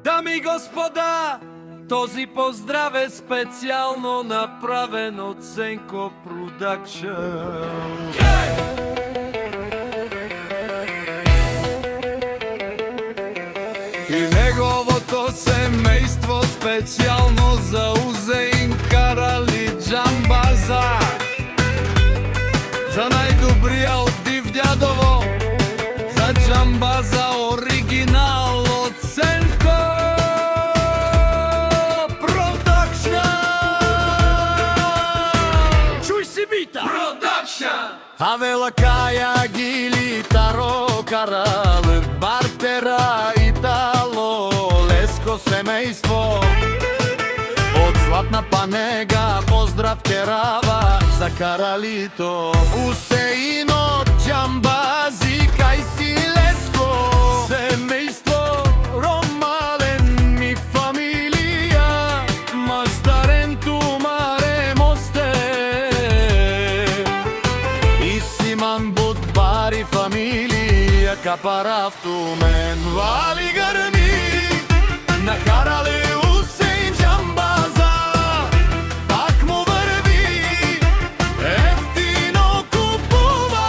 Дами и господа, този поздрав е специално направен от Сенко Продакшън. И неговото семейство специално за Узейн карали джамбаза. За най-добрия от Дивдядово, за джамбаза оригинал от Сенко Продакшън. Чуй си бита! Продакшън! Авела Кая Гили Таро Карал Бартера Итало Леско семейство от Златна Панега. Поздрав керава за Каралито Усеино Джамбази Кайси Леско семейство Ромален ми фамилия Мастарен Тумаре Мосте и Симан Будбари фамилия Капарафтумен Вали гърми накарали Усейн джамбаза. Пак му върви, ефтино купува,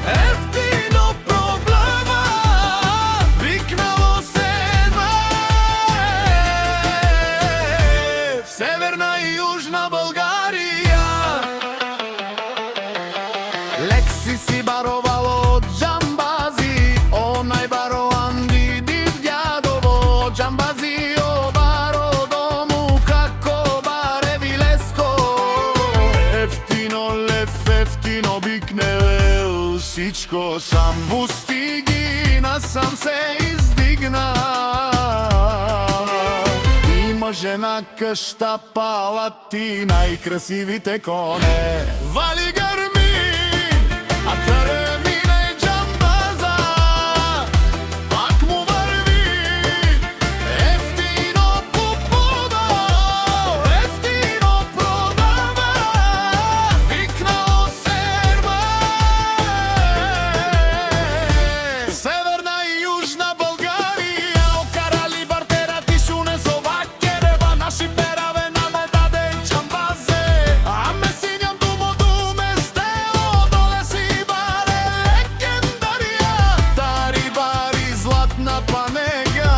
ефтино проблема, викнало се в Северна и Южна България. Лекси си баровало джамбази, онай баро Анди Дивдядово джамбази, о баро дому како бареви Леско. Ефтино лев, ефтино бикнел, всичко сам постиги, насам се издигна. Има жена къща палати, най-красивите коне. Вали гърми, а търмине джамбаза. Пак му върви, ефтино купува, ефтино продава, викнало се Северна и Южна България. Окарали Бартера Тишуне Совакерева, наши пераве наме даде джамбазе. Аме синям думо думе стело, доле си баре легендария. Тари бари Златна Панега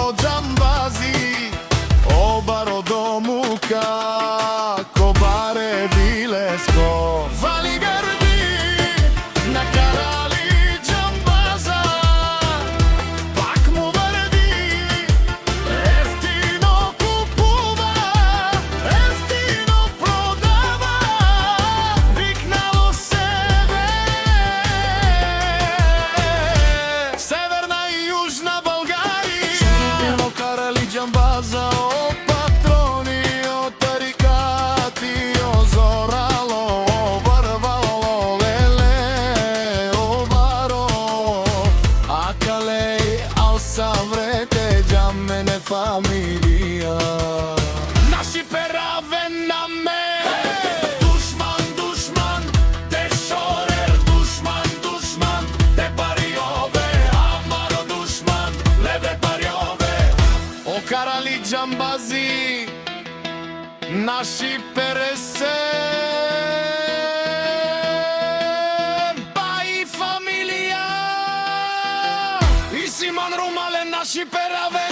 от джамбази, о баро дому како бареви Леско. Вали гърби накарали джамбаза. Пак му върви, ефтино купува, ефтино продава, викнало се Северна и Южна България. Ефтино карали джамбаза, о патрони, о тарикати, о зорало, о вървало, леле, о баро, акалей, ал саврете, джамене фамилия. Наши пераве наме. Душман, душман, те шорер, душман, душман, те париове, амаро душман, леве париове. Окарали джамбази, наши пересе, баи фамилия и Симан Ромален, наши пераве.